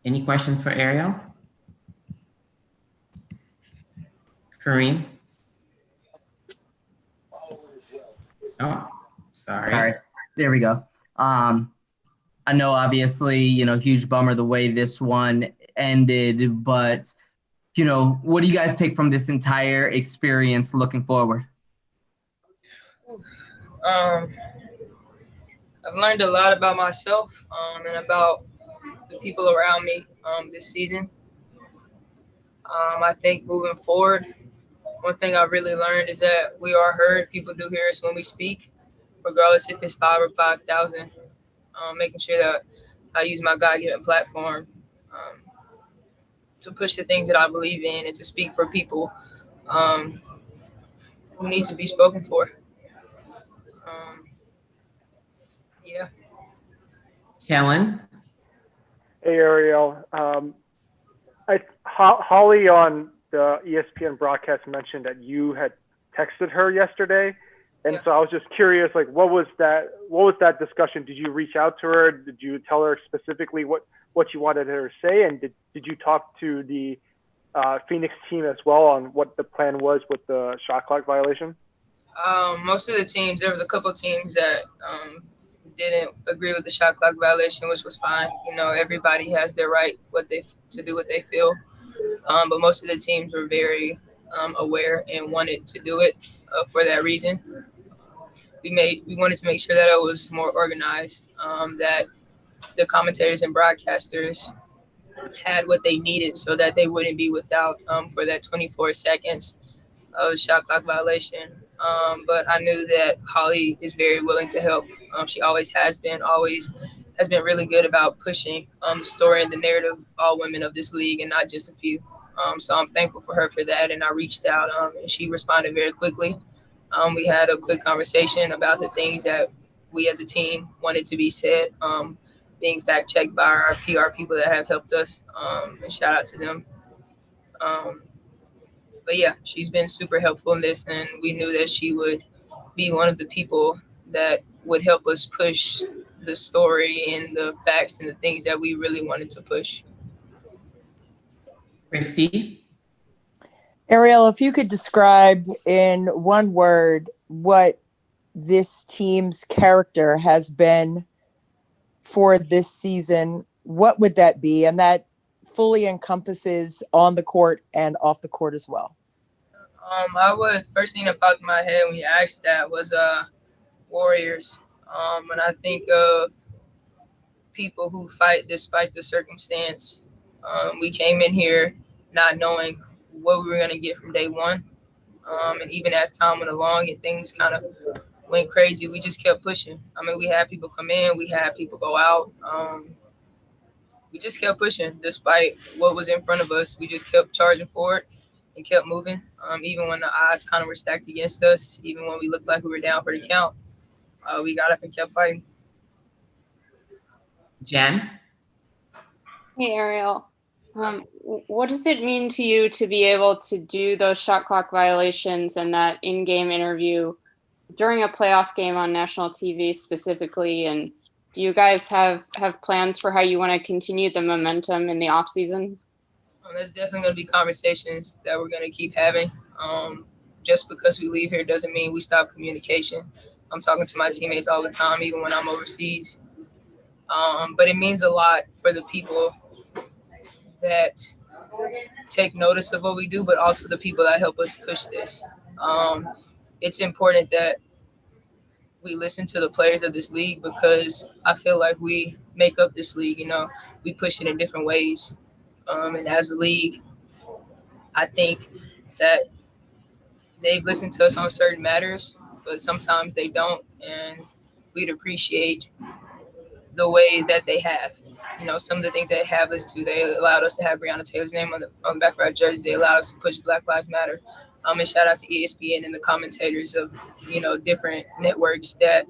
Any questions for Ariel? Kareem? Oh, sorry. There we go. I know obviously, huge bummer the way this one ended, but, what do you guys take from this entire experience looking forward? I've learned a lot about myself and about the people around me this season. I think moving forward, one thing I really learned is that we are heard. People do hear us when we speak, regardless if it's 5 or 5,000. Making sure that I use my God-given platform to push the things that I believe in and to speak for people who need to be spoken for. Yeah. Kellen? Hey, Ariel. Holly on the ESPN broadcast mentioned that you had texted her yesterday. And so I was just curious, like, what was that discussion? Did you reach out to her? Did you tell her specifically what you wanted her to say? And did you talk to the Phoenix team as well on what the plan was with the shot clock violation? Most of the teams, there was a couple teams that didn't agree with the shot clock violation, which was fine. Everybody has their right to do what they feel. But most of the teams were very aware and wanted to do it for that reason. We wanted to make sure that it was more organized, that the commentators and broadcasters had what they needed so that they wouldn't be without for that 24 seconds of shot clock violation. But I knew that Holly is very willing to help. She always has been really good about pushing the story and the narrative of all women of this league and not just a few. So I'm thankful for her for that. And I reached out and she responded very quickly. We had a quick conversation about the things that we as a team wanted to be said, being fact checked by our PR people that have helped us, and shout out to them. But yeah, she's been super helpful in this, and we knew that she would be one of the people that would help us push the story and the facts and the things that we really wanted to push. Christy? Ariel, if you could describe in one word what this team's character has been for this season, what would that be? And that fully encompasses on the court and off the court as well. First thing that popped in my head when you asked that was warriors. And I think of people who fight despite the circumstance. We came in here not knowing what we were going to get from day one. And even as time went along and things kind of went crazy, we just kept pushing. I mean, we had people come in, we had people go out. We just kept pushing despite what was in front of us. We just kept charging forward and kept moving. Even when the odds kind of were stacked against us, even when we looked like we were down for the count, we got up and kept fighting. Jen? Hey, Ariel. What does it mean to you to be able to do those shot clock violations and that in-game interview during a playoff game on national TV specifically? And do you guys have plans for how you want to continue the momentum in the off season? There's definitely going to be conversations that we're going to keep having. Just because we leave here doesn't mean we stop communication. I'm talking to my teammates all the time, even when I'm overseas. But it means a lot for the people that take notice of what we do, but also the people that help us push this. It's important that we listen to the players of this league because I feel like we make up this league. We push it in different ways. And as a league, I think that they've listened to us on certain matters, but sometimes they don't. And we'd appreciate the way that they have. Some of the things they have us to, they allowed us to have Breonna Taylor's name on the back of our jerseys. They allowed us to push Black Lives Matter. And shout out to ESPN and the commentators of, different networks that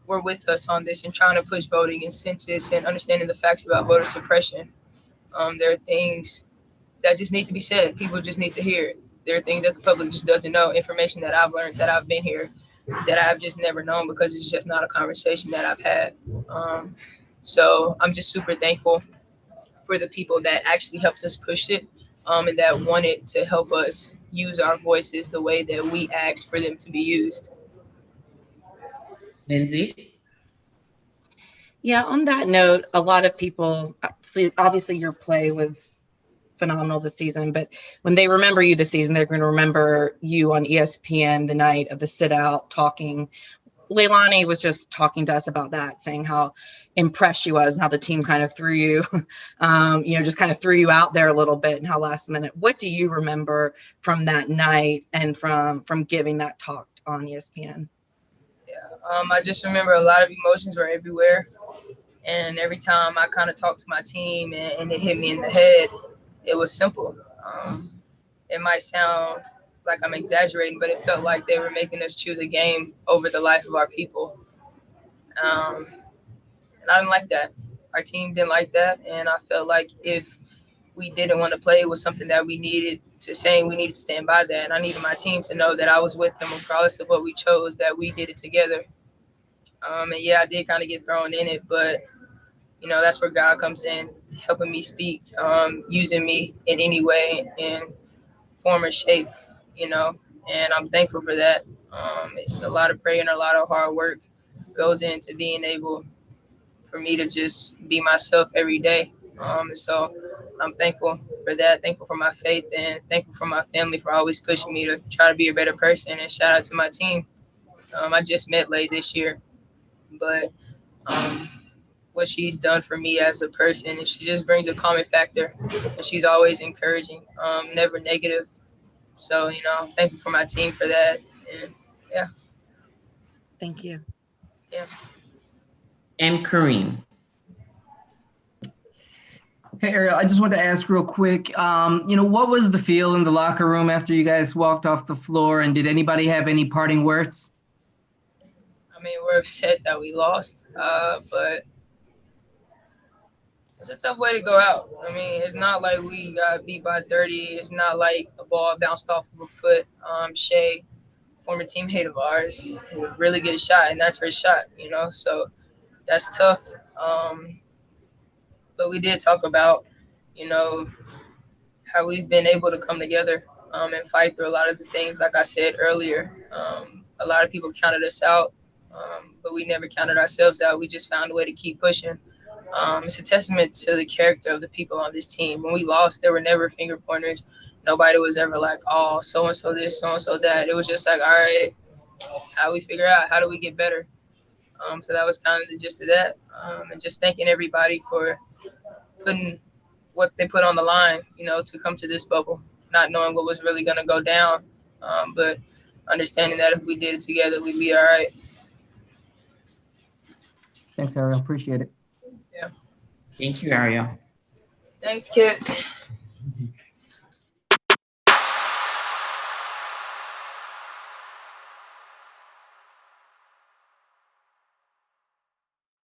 were with us on this and trying to push voting and census and understanding the facts about voter suppression. There are things that just need to be said. People just need to hear it. There are things that the public just doesn't know, information that I've learned, that I've been here, that I've just never known because it's just not a conversation that I've had. So I'm just super thankful for the people that actually helped us push it, and that wanted to help us use our voices the way that we asked for them to be used. Lindsay? Yeah, on that note, a lot of people, obviously your play was phenomenal this season, but when they remember you this season, they're going to remember you on ESPN the night of the sit out talking. Leilani was just talking to us about that, saying how impressed she was and how the team kind of threw you, just kind of threw you out there a little bit and how last minute. What do you remember from that night and from giving that talk on ESPN? I just remember a lot of emotions were everywhere. And every time I kind of talked to my team and it hit me in the head, it was simple. It might sound like I'm exaggerating, but it felt like they were making us choose a game over the life of our people. And I didn't like that. Our team didn't like that. And I felt like if we didn't want to play, it was something that we needed to say, and we needed to stand by that. And I needed my team to know that I was with them regardless of what we chose, that we did it together. And yeah, I did kind of get thrown in it, but that's where God comes in, helping me speak, using me in any way, in form or shape, and I'm thankful for that. It's a lot of prayer and a lot of hard work goes into being able for me to just be myself every day. And so I'm thankful for that, thankful for my faith, and thankful for my family for always pushing me to try to be a better person. And shout out to my team. I just met Lay this year, but what she's done for me as a person, and she just brings a calming factor, and she's always encouraging, never negative. So I'm thankful for my team for that. And yeah. Thank you. Yeah. And Kareem? Hey, Ariel, I just wanted to ask real quick, what was the feel in the locker room after you guys walked off the floor, and did anybody have any parting words? I mean, we're upset that we lost, but it's a tough way to go out. I mean, it's not like we got beat by 30. It's not like a ball bounced off of a foot. Shay, former teammate of ours, really good shot, and that's her shot, so that's tough. But we did talk about, how we've been able to come together and fight through a lot of the things, like I said earlier. A lot of people counted us out, but we never counted ourselves out. We just found a way to keep pushing. It's a testament to the character of the people on this team. When we lost, there were never finger pointers. Nobody was ever like, oh, so-and-so this, so-and-so that. It was just like, all right, how do we figure out? How do we get better? So that was kind of the gist of that. And just thanking everybody for putting what they put on the line, to come to this bubble, not knowing what was really going to go down, but understanding that if we did it together, we'd be all right. Thanks, Ariel. Appreciate it. Yeah. Thank you, Ariel. Thanks, kids.